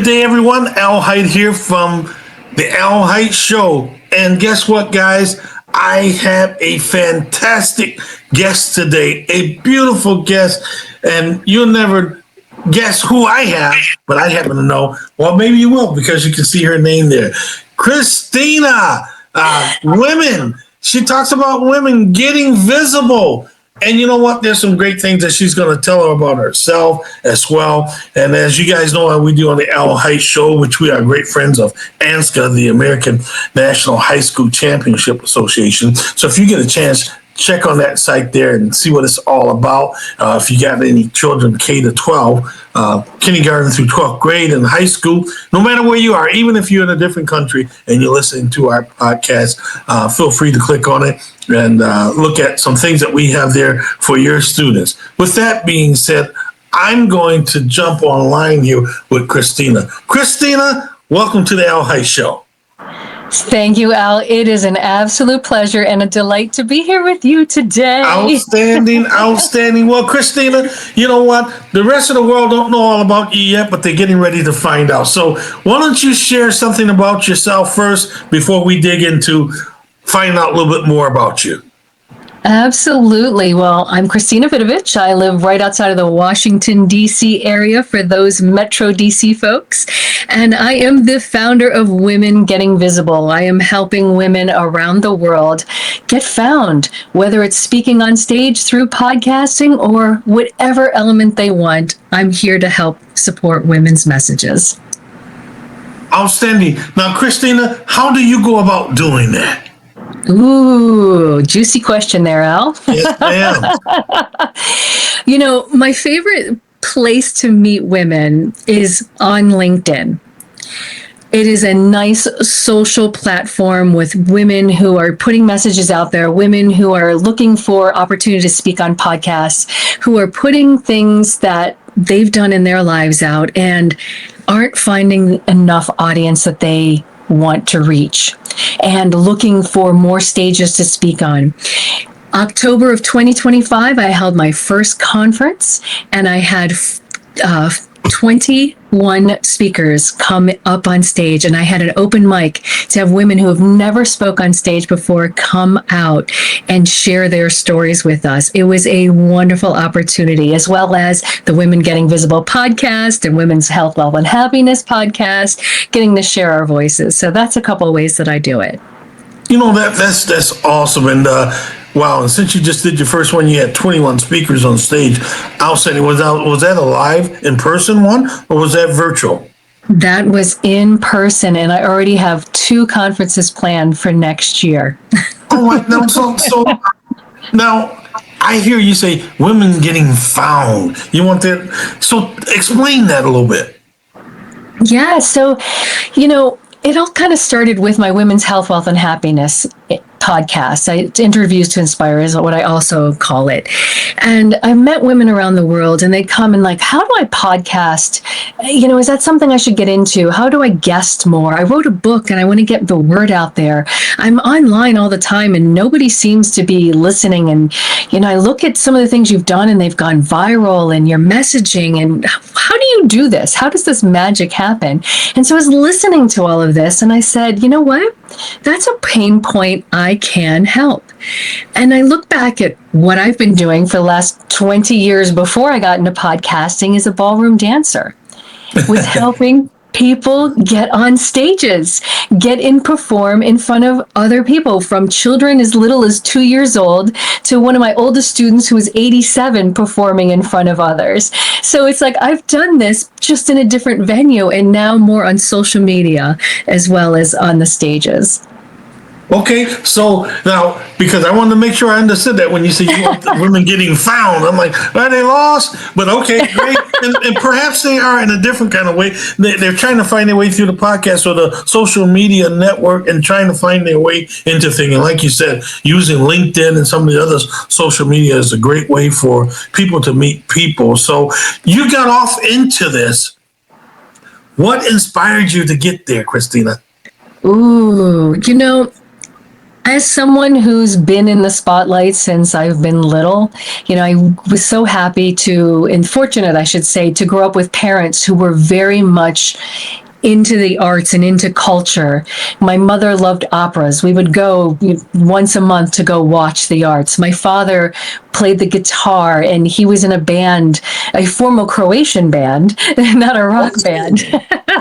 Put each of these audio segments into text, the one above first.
day, everyone. Al Hight here from the Hight Show. And guess what, guys? I have a fantastic guest today, a beautiful guest, and you'll never guess who I have, but I happen to know. Well, maybe you will because you can see her name there. Christina, women. She talks about women getting visible. And you know what? There's some great things that she's going to tell her about herself as well. And as you guys know, we do on the Hight Show, which we are great friends of ANHSCA, the American National High School Championship Association. So if you get a chance, check on that site there and see what it's all about. If you got any children K to 12, kindergarten through 12th grade in high school, no matter where you are, even if you're in a different country and you're listening to our podcast, feel free to click on it and look at some things that we have there for your students. With that being said, I'm going to jump online here with Christina. Christina, welcome to the Hight Show. Thank you, Al. It is an absolute pleasure and a delight to be here with you today. Outstanding, outstanding. Well, Christina, you know what? The rest of the world don't know all about you yet, but they're getting ready to find out. So why don't you share something about yourself first before we dig into finding out a little bit more about you? Absolutely. Well, I'm Christina Vidovich. I live right outside of the Washington, D.C. area for those Metro D.C. folks. And I am the founder of Women Getting Visible. I am helping women around the world get found, whether it's speaking on stage through podcasting or whatever element they want. I'm here to help support women's messages. Outstanding. Now, Christina, how do you go about doing that? Ooh, juicy question there, Al. Yes, ma'am. You know, my favorite place to meet women is on LinkedIn. It is a nice social platform with women who are putting messages out there, women who are looking for opportunity to speak on podcasts, who are putting things that they've done in their lives out and aren't finding enough audience that they want to reach and looking for more stages to speak on. October of 2025, I held my first conference and I had 21 speakers come up on stage, and I had an open mic to have women who have never spoke on stage before come out and share their stories with us. It was a wonderful opportunity, as well as the Women Getting Visible podcast and Women's Health, Wealth, and Happiness podcast, getting to share our voices. So that's a couple of ways that I do it. You know, that's awesome. And wow, and since you just did your first one, you had 21 speakers on stage. Outstanding. Was that a live, in-person one, or was that virtual? That was in person, and I already have 2 conferences planned for next year. Oh, no, so now I hear you say women getting found. You want that? So explain that a little bit. Yeah, so, you know, it all kind of started with my Women's Health, Wealth, and Happiness podcast. Interviews to Inspire is what I also call it. And I met women around the world, and they'd come and like, how do I podcast? You know, is that something I should get into? How do I guest more? I wrote a book and I want to get the word out there. I'm online all the time and nobody seems to be listening. And, you know, I look at some of the things you've done and they've gone viral, and your messaging, and how do you do this? How does this magic happen? And so I was listening to all of this and I said, you know what? That's a pain point I can help. And I look back at what I've been doing for the last 20 years before I got into podcasting as a ballroom dancer, with helping people get on stages, get and perform in front of other people, from children as little as 2 years old to one of my oldest students who was 87 performing in front of others. So it's like I've done this just in a different venue, and now more on social media as well as on the stages. Okay, so now, because I wanted to make sure I understood that when you say you want the women getting found, I'm like, are they lost? But okay, great. And perhaps they are in a different kind of way. They're trying to find their way through the podcast or the social media network and trying to find their way into things. And like you said, using LinkedIn and some of the other social media is a great way for people to meet people. So you got off into this. What inspired you to get there, Christina? Ooh, you know, As someone who's been in the spotlight since I've been little, I was so happy and fortunate, I should say, to grow up with parents who were very much into the arts and into culture. My mother loved operas. We would go once a month to go watch the arts. My father played the guitar, and he was in a band, a formal Croatian band, not a rock band.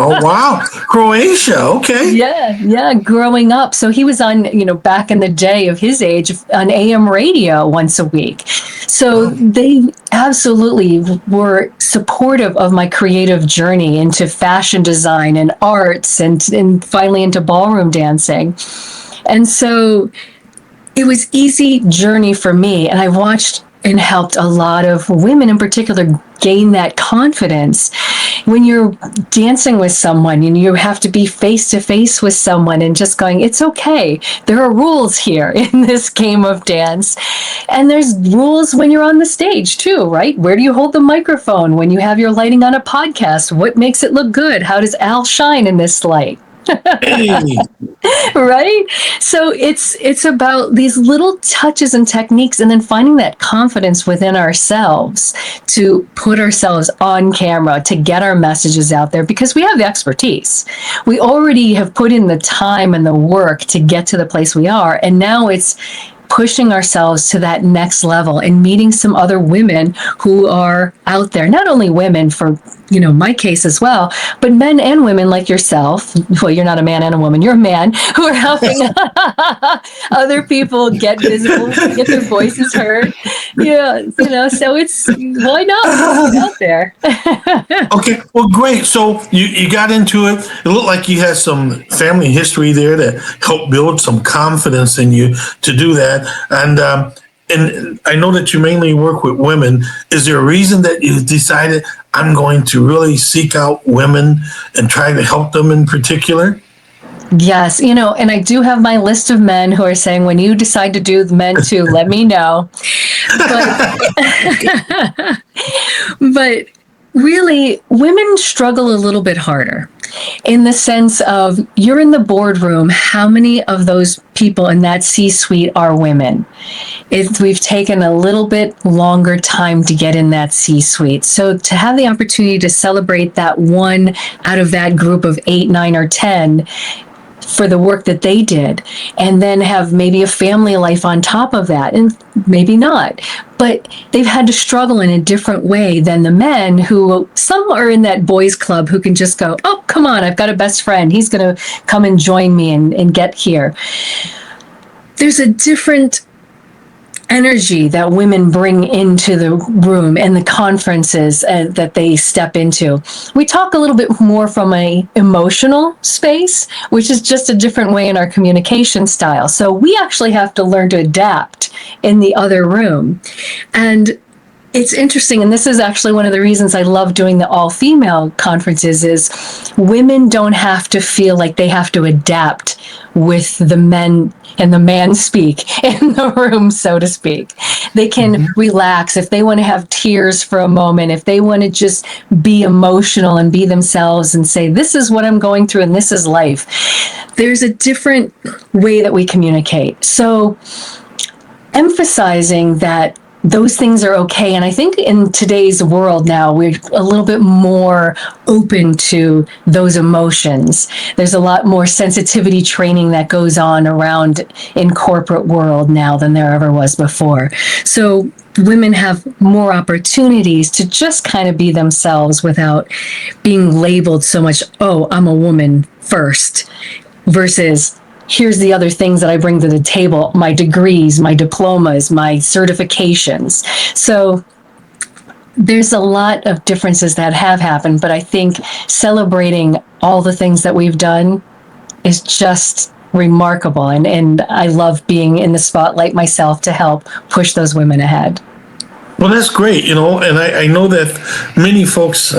Oh, wow. Croatia. Okay. Yeah, growing up. So he was on, back in the day of his age, on AM radio once a week. So they absolutely were supportive of my creative journey into fashion design and arts and finally into ballroom dancing. And so it was easy journey for me. And I watched and helped a lot of women in particular gain that confidence. When you're dancing with someone and you have to be face to face with someone and just going, it's okay. There are rules here in this game of dance. And there's rules when you're on the stage too, right? Where do you hold the microphone when you have your lighting on a podcast? What makes it look good? How does Al shine in this light? Hey. Right? So it's about these little touches and techniques, and then finding that confidence within ourselves to put ourselves on camera, to get our messages out there, because we have the expertise. We already have put in the time and the work to get to the place we are. And now it's pushing ourselves to that next level and meeting some other women who are out there, not only women for, my case as well, but men and women like yourself. Well, you're not a man and a woman, you're a man, who are helping other people get visible, get their voices heard. Yeah, so it's, why not get out there? Okay, well, great. So you got into it. It looked like you had some family history there that helped build some confidence in you to do that. And I know that you mainly work with women. Is there a reason that you decided I'm going to really seek out women and try to help them in particular? Yes, and I do have my list of men who are saying, when you decide to do the men too, let me know. But really, women struggle a little bit harder in the sense of, you're in the boardroom. How many of those people in that C-suite are women? We've taken a little bit longer time to get in that C-suite. So to have the opportunity to celebrate that one out of that group of 8, 9, or 10 for the work that they did, and then have maybe a family life on top of that, and maybe not, but they've had to struggle in a different way than the men, who some are in that boys club who can just go, oh, come on, I've got a best friend, he's going to come and join me and get here. There's a different energy that women bring into the room and the conferences that they step into. We talk a little bit more from an emotional space, which is just a different way in our communication style. So we actually have to learn to adapt in the other room. And it's interesting, and this is actually one of the reasons I love doing the all-female conferences, is women don't have to feel like they have to adapt with the men and the man speak in the room, so to speak. They can relax if they want to have tears for a moment, if they want to just be emotional and be themselves and say, this is what I'm going through and this is life. There's a different way that we communicate. So emphasizing that those things are okay. And I think in today's world now, we're a little bit more open to those emotions. There's a lot more sensitivity training that goes on around in corporate world now than there ever was before. So women have more opportunities to just kind of be themselves without being labeled so much, oh, I'm a woman first, versus here's the other things that I bring to the table, my degrees, my diplomas, my certifications. So there's a lot of differences that have happened, but I think celebrating all the things that we've done is just remarkable. And I love being in the spotlight myself to help push those women ahead. Well, that's great, and I know that many folks,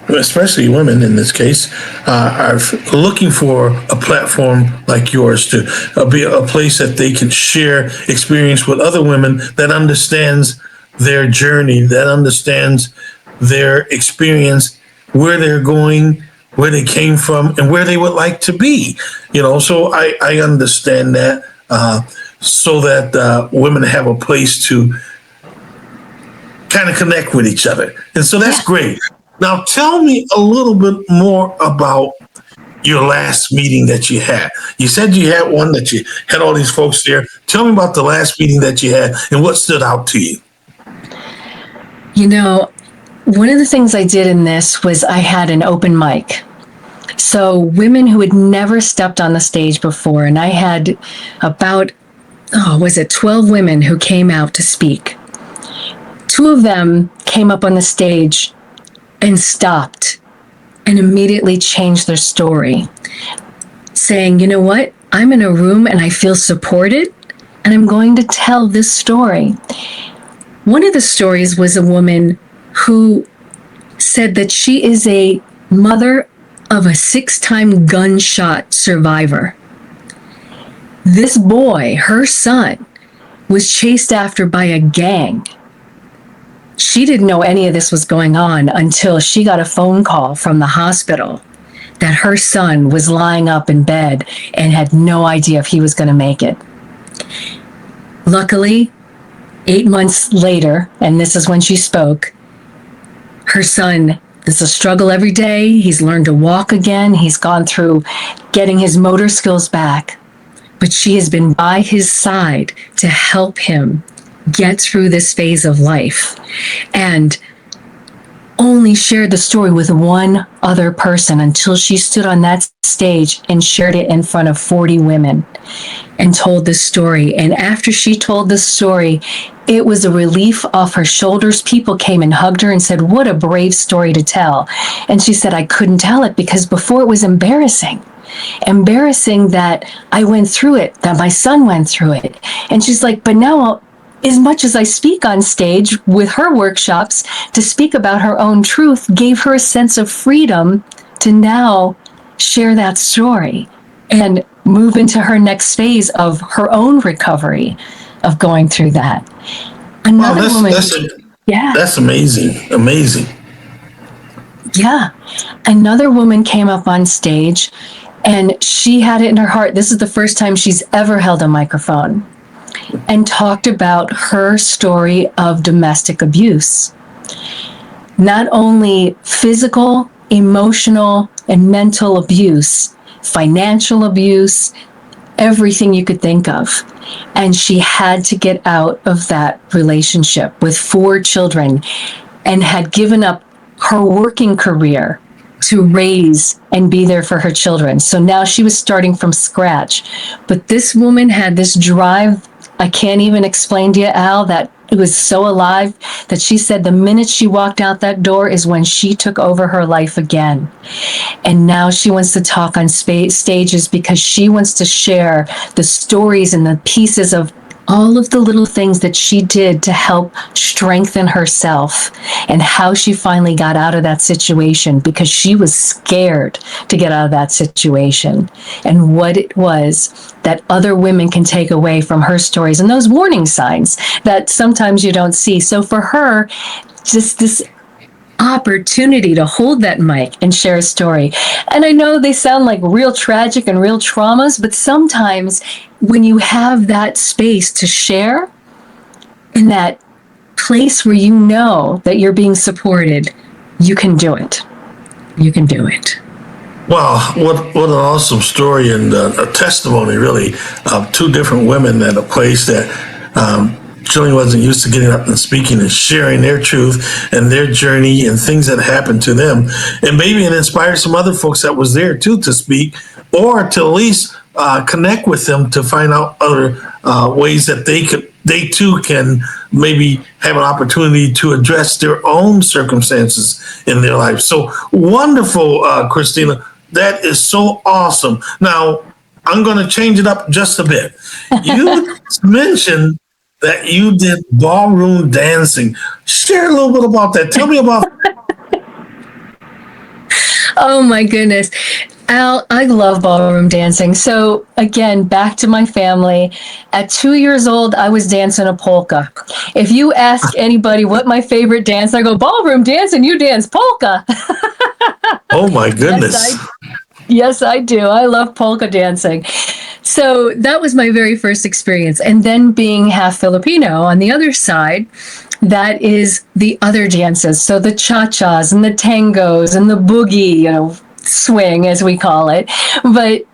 especially women in this case, are looking for a platform like yours to be a place that they can share experience with other women that understands their journey, that understands their experience, where they're going, where they came from, and where they would like to be. So I understand that. so that women have a place to kind of connect with each other. And so that's great. Now, tell me a little bit more about your last meeting that you had. You said you had one that you had all these folks there. Tell me about the last meeting that you had and what stood out to you. You know, one of the things I did in this was I had an open mic. So women who had never stepped on the stage before, and I had about, 12 women who came out to speak. 2 of them came up on the stage and stopped and immediately changed their story, saying, you know what, I'm in a room and I feel supported, and I'm going to tell this story. One of the stories was a woman who said that she is a mother of a 6-time gunshot survivor. This boy, her son, was chased after by a gang. She didn't know any of this was going on until she got a phone call from the hospital that her son was lying up in bed and had no idea if he was going to make it. Luckily, 8 months later, and this is when she spoke, her son, it's a struggle every day. He's learned to walk again. He's gone through getting his motor skills back. But she has been by his side to help him get through this phase of life, and only shared the story with one other person until she stood on that stage and shared it in front of 40 women and told this story. And after she told this story, it was a relief off her shoulders. People came and hugged her and said, what a brave story to tell. And she said, I couldn't tell it because before it was embarrassing that I went through it, that my son went through it. And she's like, but now, as much as I speak on stage with her workshops to speak about her own truth, gave her a sense of freedom to now share that story and move into her next phase of her own recovery of going through that. Another woman. That's amazing. Amazing. Yeah. Another woman came up on stage and she had it in her heart. This is the first time she's ever held a microphone, and talked about her story of domestic abuse. Not only physical, emotional, and mental abuse, financial abuse, everything you could think of. And she had to get out of that relationship with 4 children and had given up her working career to raise and be there for her children. So now she was starting from scratch. But this woman had this drive, I can't even explain to you, Al, that it was so alive that she said the minute she walked out that door is when she took over her life again. And now she wants to talk on stages because she wants to share the stories and the pieces of all of the little things that she did to help strengthen herself and how she finally got out of that situation, because she was scared to get out of that situation, and what it was that other women can take away from her stories and those warning signs that sometimes you don't see. So for her, just this opportunity to hold that mic and share a story. And I know they sound like real tragic and real traumas, but sometimes when you have that space to share in that place where you know that you're being supported, you can do it. You can do it. Wow, what an awesome story, and a testimony, really, of 2 different women at a place that Jillian wasn't used to getting up and speaking and sharing their truth and their journey and things that happened to them. And maybe it inspired some other folks that was there too to speak, or to at least connect with them to find out other ways that they too can maybe have an opportunity to address their own circumstances in their life. So wonderful, Christina. That is so awesome. Now, I'm going to change it up just a bit. You mentioned that you did ballroom dancing. Share a little bit about that. Tell me about. Oh my goodness. Al, I love ballroom dancing. So again, back to my family. At 2 years old, I was dancing a polka. If you ask anybody what my favorite dance, I go, ballroom dancing, you dance polka. Oh my goodness. Yes, I do. I love polka dancing. So that was my very first experience. And then being half Filipino on the other side, that is the other dances. So the cha-chas and the tangos and the boogie, swing as we call it. But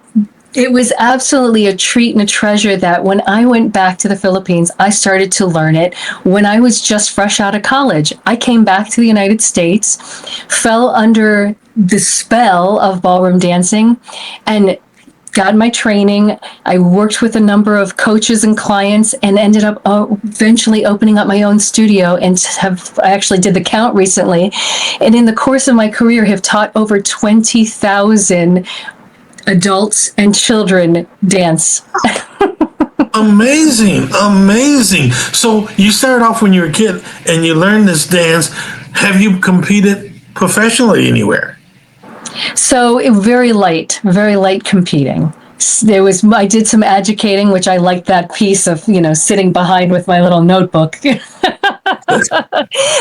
it was absolutely a treat and a treasure that when I went back to the Philippines, I started to learn it when I was just fresh out of college. I came back to the United States, fell under the spell of ballroom dancing, and got my training. I worked with a number of coaches and clients and ended up eventually opening up my own studio, and I actually did the count recently. And in the course of my career have taught over 20,000 adults and children dance. Amazing, amazing. So you started off when you were a kid and you learned this dance. Have you competed professionally anywhere? So very light competing. I did some educating, which I liked that piece of, sitting behind with my little notebook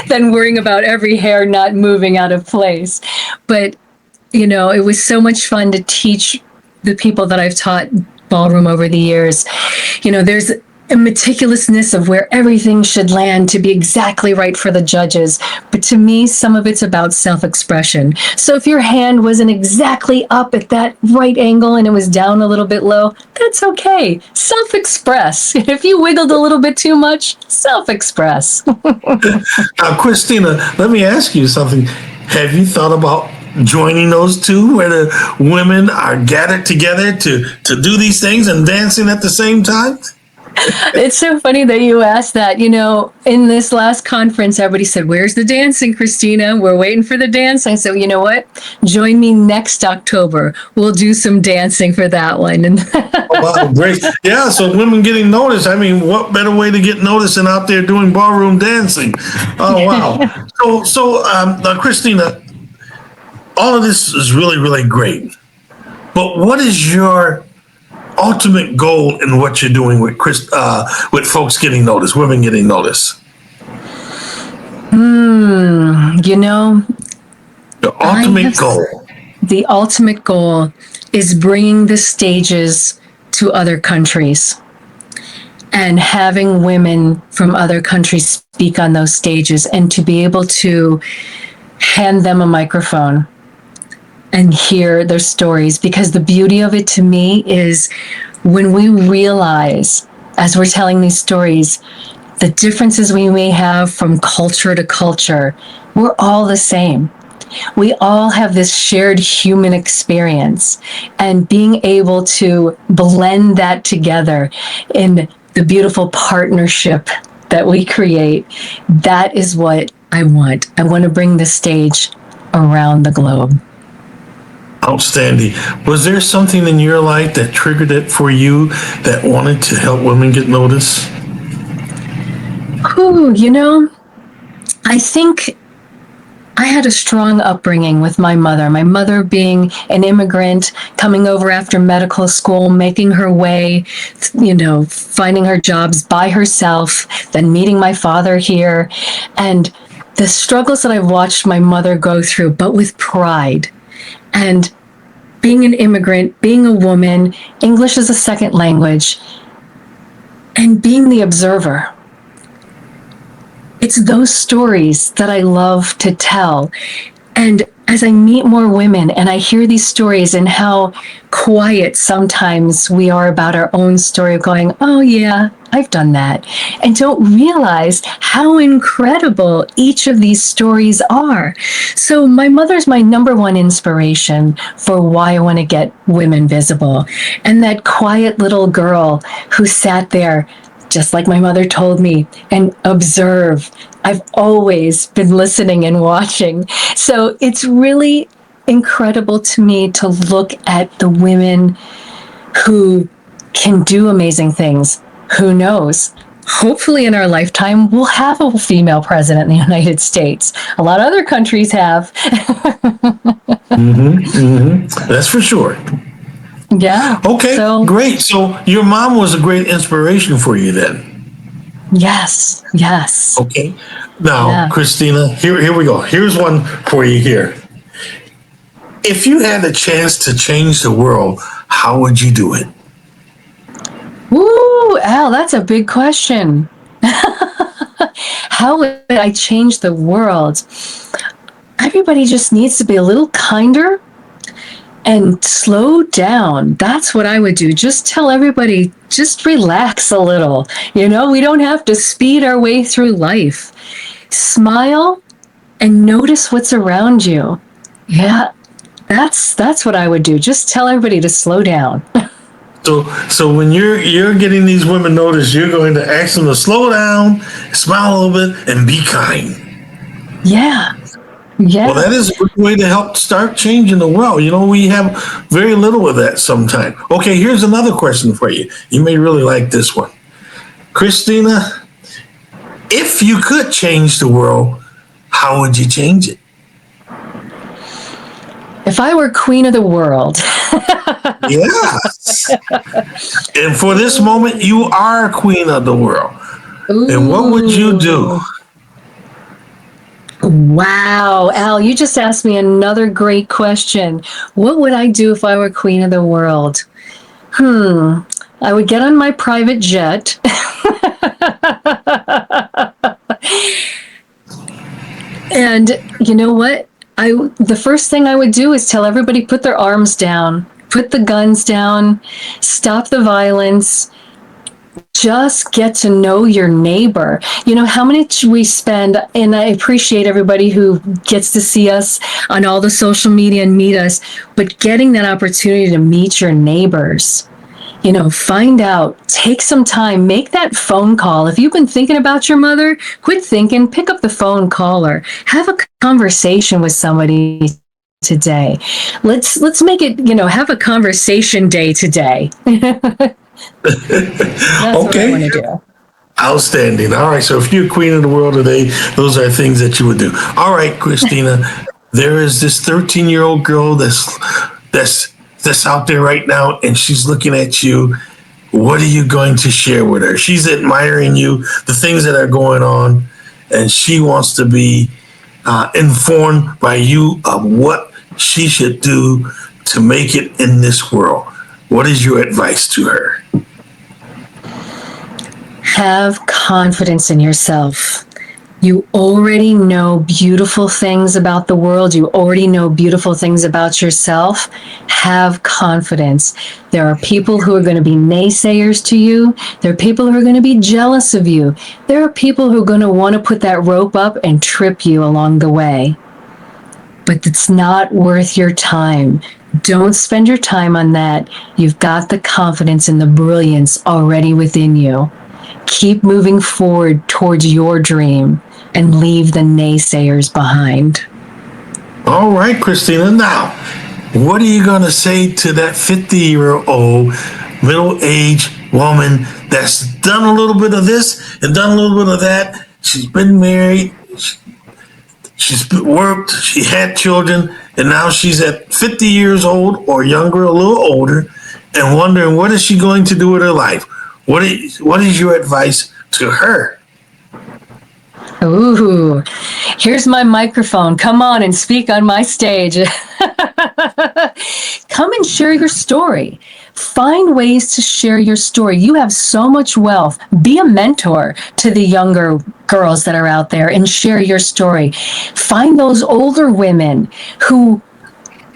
than worrying about every hair not moving out of place. But, it was so much fun to teach the people that I've taught ballroom over the years. There's a meticulousness of where everything should land to be exactly right for the judges. But to me, some of it's about self-expression. So if your hand wasn't exactly up at that right angle and it was down a little bit low, that's okay. Self-express. If you wiggled a little bit too much, self-express. Now, Christina, let me ask you something. Have you thought about joining those two where the women are gathered together to do these things and dancing at the same time? It's so funny that you asked that. In this last conference, everybody said, "Where's the dancing, Christina? We're waiting for the dance." I said, "You know what? Join me next October. We'll do some dancing for that one." And Oh, wow, great. Yeah, so women getting noticed. I mean, what better way to get noticed than out there doing ballroom dancing? Oh, wow. So, Christina, all of this is really, really great. But what is your ultimate goal in what you're doing with with folks getting noticed, women getting noticed? The ultimate goal. The ultimate goal is bringing the stages to other countries and having women from other countries speak on those stages, and to be able to hand them a microphone and hear their stories. Because the beauty of it to me is when we realize, as we're telling these stories, the differences we may have from culture to culture, we're all the same. We all have this shared human experience, and being able to blend that together in the beautiful partnership that we create, that is what I want. I want to bring the stage around the globe. Outstanding. Was there something in your life that triggered it for you that wanted to help women get noticed? I think I had a strong upbringing with my mother. My mother being an immigrant, coming over after medical school, making her way, finding her jobs by herself, then meeting my father here. And the struggles that I've watched my mother go through, but with pride. And being an immigrant, being a woman, English as a second language, and being the observer. It's those stories that I love to tell. And as I meet more women and I hear these stories and how quiet sometimes we are about our own story of going, "Oh yeah, I've done that," and don't realize how incredible each of these stories are. So my mother's my number one inspiration for why I want to get women visible. And that quiet little girl who sat there, just like my mother told me, and observe. I've always been listening and watching. So it's really incredible to me to look at the women who can do amazing things. Who knows? Hopefully in our lifetime, we'll have a female president in the United States. A lot of other countries have. That's for sure. Yeah. Okay, great. So your mom was a great inspiration for you then. Yes. Okay. Now, Christina, here we go. Here's one for you here. If you had a chance to change the world, how would you do it? Ooh, Al, that's a big question. How would I change the world? Everybody just needs to be a little kinder and slow down. That's what I would do. Just tell everybody, just relax a little. You know, we don't have to speed our way through life. Smile and notice what's around you. Yeah, that's what I would do. Just tell everybody to slow down. So when you're getting these women noticed, you're going to ask them to slow down, smile a little bit, and be kind. Yeah. Yeah. Well, that is a good way to help start changing the world. You know, we have very little of that sometimes. Okay, here's another question for you. You may really like this one. Christina, if you could change the world, how would you change it? If I were queen of the world. Yes. And for this moment, you are queen of the world. Ooh. And what would you do? Wow, Al, you just asked me another great question. What would I do if I were queen of the world? I would get on my private jet. And you know what? The first thing I would do is tell everybody put their arms down, put the guns down, stop the violence. Just get to know your neighbor. You know, how much we spend, and I appreciate everybody who gets to see us on all the social media and meet us, but getting that opportunity to meet your neighbors. You know, find out, take some time, make that phone call. If you've been thinking about your mother, quit thinking, pick up the phone, call her, have a conversation with somebody today. Let's make it, you know, have a conversation day today. That's okay. What I want to do. Outstanding. All right. So if you're queen of the world today, those are things that you would do. All right, Christina, there is this 13-year-old girl that's out there right now, and she's looking at you. What are you going to share with her? She's admiring you, the things that are going on, and she wants to be informed by you of what she should do to make it in this world. What is your advice to her? Have confidence in yourself. You already know beautiful things about the world. You already know beautiful things about yourself. Have confidence. There are people who are going to be naysayers to you. There are people who are going to be jealous of you. There are people who are going to want to put that rope up and trip you along the way. But it's not worth your time. Don't spend your time on that. You've got the confidence and the brilliance already within you. Keep moving forward towards your dream and leave the naysayers behind. All right, Christina. Now, what are you going to say to that 50-year-old middle-aged woman that's done a little bit of this and done a little bit of that? She's been married, she's worked, she had children, and now she's at 50 years old or younger, a little older, and wondering what is she going to do with her life? What is your advice to her? Ooh, here's my microphone. Come on and speak on my stage. Come and share your story. Find ways to share your story. You have so much wealth. Be a mentor to the younger girls that are out there and share your story. Find those older women who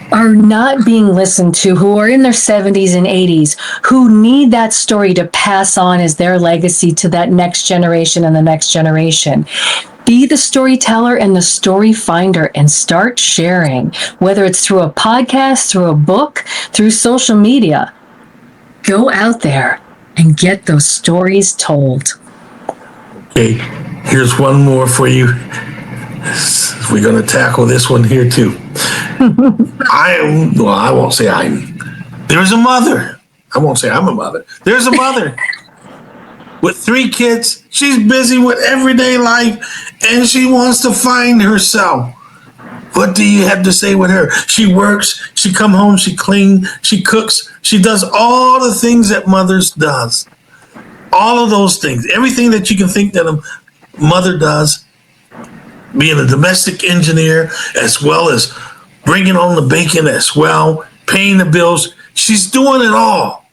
are not being listened to, who are in their 70s and 80s, who need that story to pass on as their legacy to that next generation and the next generation. Be the storyteller and the story finder and start sharing, whether it's through a podcast, through a book, through social media. Go out there and get those stories told. Okay, here's one more for you. We're going to tackle this one here too. I won't say there's a mother. I won't say I'm a mother. There's a mother with 3 kids. She's busy with everyday life and she wants to find herself. What do you have to say with her? She works, she come home, she cleans, she cooks, she does all the things that mothers does. All of those things, everything that you can think that a mother does, being a domestic engineer, as well as bringing on the bacon, as well, paying the bills. She's doing it all.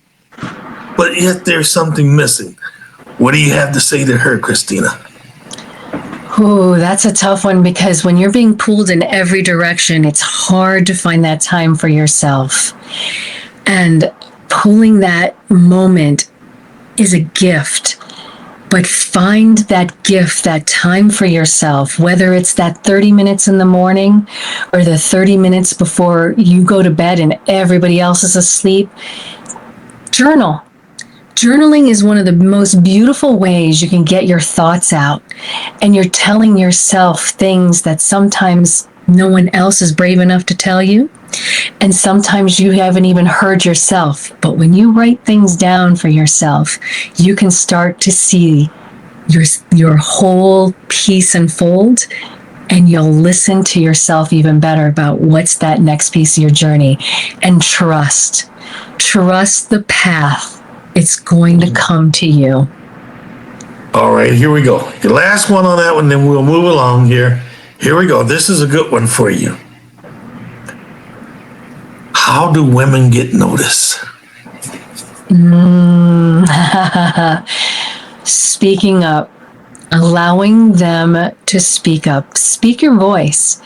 but yet there's something missing. What do you have to say to her, Christina? Oh, that's a tough one, because when you're being pulled in every direction, it's hard to find that time for yourself. And pulling that moment is a gift. But find that gift, that time for yourself, whether it's that 30 minutes in the morning or the 30 minutes before you go to bed and everybody else is asleep. Journal. Journaling is one of the most beautiful ways you can get your thoughts out, and you're telling yourself things that sometimes no one else is brave enough to tell you, and sometimes you haven't even heard yourself. But when you write things down for yourself, you can start to see your whole piece unfold, and you'll listen to yourself even better about what's that next piece of your journey. And trust the path. It's going to come to you. All right, here we go. The last one on that one, then we'll move along here. Here we go. This is a good one for you. How do women get noticed? Speaking up, allowing them to speak up. Speak your voice.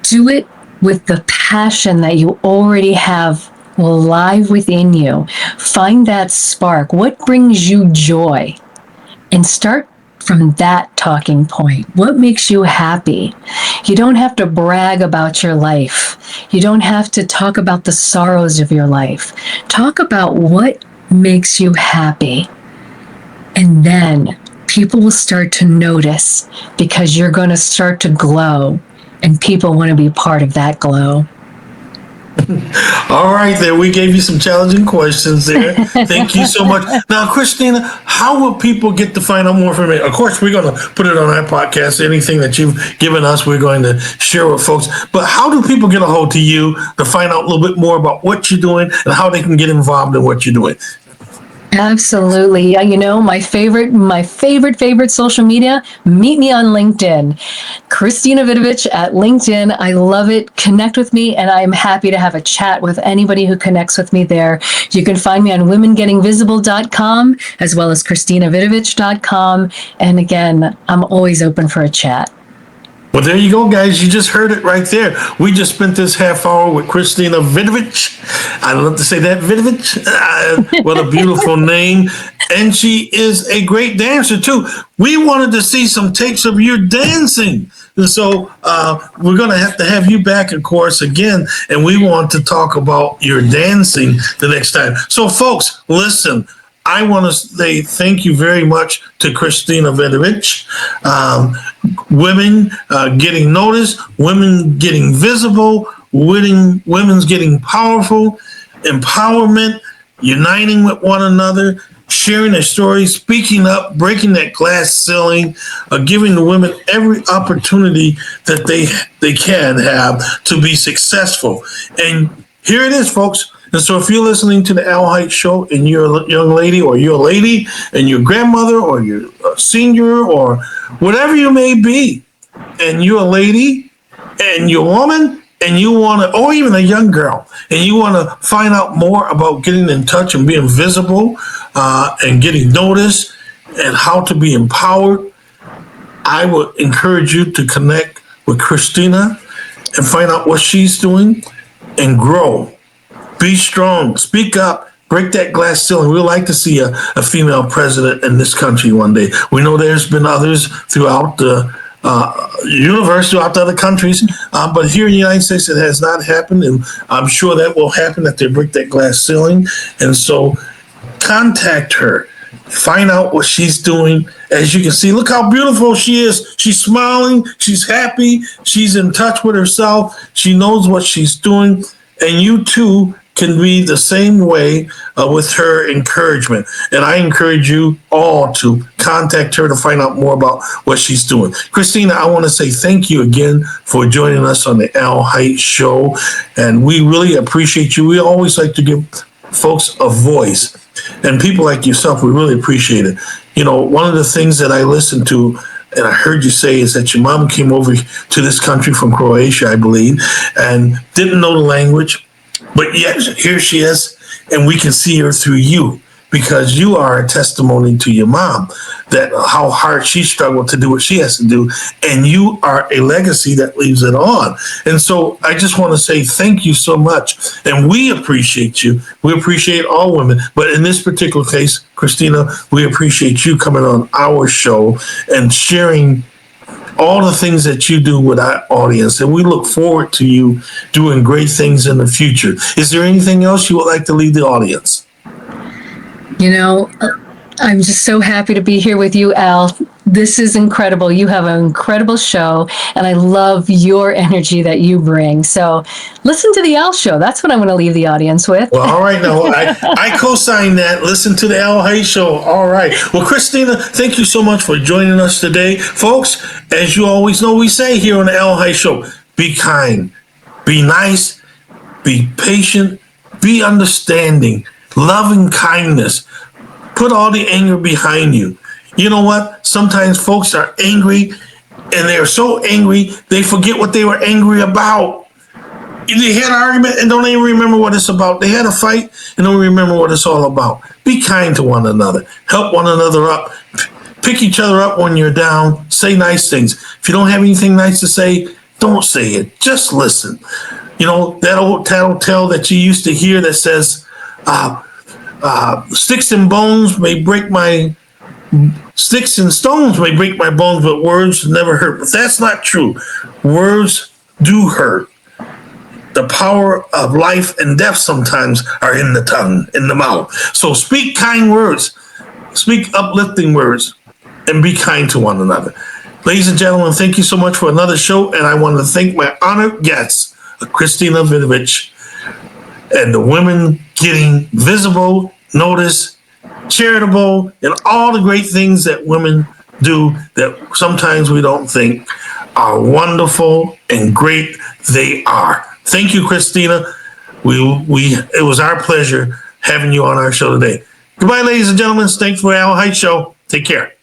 Do it with the passion that you already have alive within you. Find that spark. What brings you joy? And start from that talking point. What makes you happy? You don't have to brag about your life. You don't have to talk about the sorrows of your life. Talk about what makes you happy. And then people will start to notice, because you're going to start to glow, and people want to be part of that glow. All right, there. We gave you some challenging questions there. Thank you so much. Now, Christina, how will people get to find out more information? Of course, we're going to put it on our podcast. Anything that you've given us, we're going to share with folks. But how do people get a hold of you to find out a little bit more about what you're doing and how they can get involved in what you're doing? Absolutely. Yeah, my favorite social media, meet me on LinkedIn. Christina Vidovich at LinkedIn. I love it. Connect with me, and I'm happy to have a chat with anybody who connects with me there. You can find me on womengettingvisible.com as well as ChristinaVidovich.com. And again, I'm always open for a chat. Well, there you go, guys. You just heard it right there. We just spent this half hour with Christina Vidovich. I love to say that, Vidovich. What a beautiful name. And she is a great dancer, too. We wanted to see some takes of your dancing. And so we're going to have you back, of course, again. And we want to talk about your dancing the next time. So, folks, listen. I want to say thank you very much to Christina Vidovich. Women getting noticed, women getting visible, women's getting powerful, empowerment, uniting with one another, sharing their stories, speaking up, breaking that glass ceiling, giving the women every opportunity that they can have to be successful. And here it is, folks. And so if you're listening to the Hight Show and you're a young lady, or you're a lady and your grandmother, or you're a senior, or whatever you may be, and you're a lady and you're a woman and you want to, or even a young girl, and you want to find out more about getting in touch and being visible and getting noticed and how to be empowered, I would encourage you to connect with Christina and find out what she's doing and grow. Be strong, speak up, break that glass ceiling. We'd like to see a female president in this country one day. We know there's been others throughout the universe, throughout the other countries, but here in the United States, it has not happened, and I'm sure that will happen if they break that glass ceiling. And so contact her, find out what she's doing. As you can see, look how beautiful she is. She's smiling, she's happy, she's in touch with herself, she knows what she's doing, and you too can be the same way with her encouragement. And I encourage you all to contact her to find out more about what she's doing. Christina, I want to say thank you again for joining us on the Hight Show. And we really appreciate you. We always like to give folks a voice. And people like yourself, we really appreciate it. One of the things that I listened to and I heard you say is that your mom came over to this country from Croatia, I believe, and didn't know the language. But yet, here she is, and we can see her through you. because you are a testimony to your mom, that how hard she struggled to do what she has to do, and you are a legacy that leaves it on. And so I just want to say thank you so much, and we appreciate you. We appreciate all women, but in this particular case, Christina, we appreciate you coming on our show and sharing all the things that you do with our audience, and we look forward to you doing great things in the future. Is there anything else you would like to leave the audience? You know, I'm just so happy to be here with you, Al. This is incredible. You have an incredible show, and I love your energy that you bring. So listen to the Al Show. That's what I'm going to leave the audience with. Well, all right. Now, I co-sign that. Listen to the Al Hight Show. All right. Well, Christina, thank you so much for joining us today. Folks, as you always know, we say here on the Al Hight Show, be kind, be nice, be patient, be understanding, loving kindness. Put all the anger behind you. You know what? Sometimes folks are angry, and they're so angry, they forget what they were angry about. They had an argument and don't even remember what it's about. They had a fight and don't remember what it's all about. Be kind to one another. Help one another up. Pick each other up when you're down. Say nice things. If you don't have anything nice to say, don't say it. Just listen. You know, that old tattletale that you used to hear that says, sticks and stones may break my bones, but words never hurt. But that's not true. Words do hurt. The power of life and death sometimes are in the tongue, in the mouth. So speak kind words, speak uplifting words, and be kind to one another. Ladies and gentlemen, thank you so much for another show, and I want to thank my honored guests, Christina Vidovich, and the women getting visible, noticed, charitable, and all the great things that women do that sometimes we don't think are wonderful and great. They are. Thank you, Christina. It was our pleasure having you on our show today. Goodbye, ladies and gentlemen. Thanks for Al Hight Show. Take care.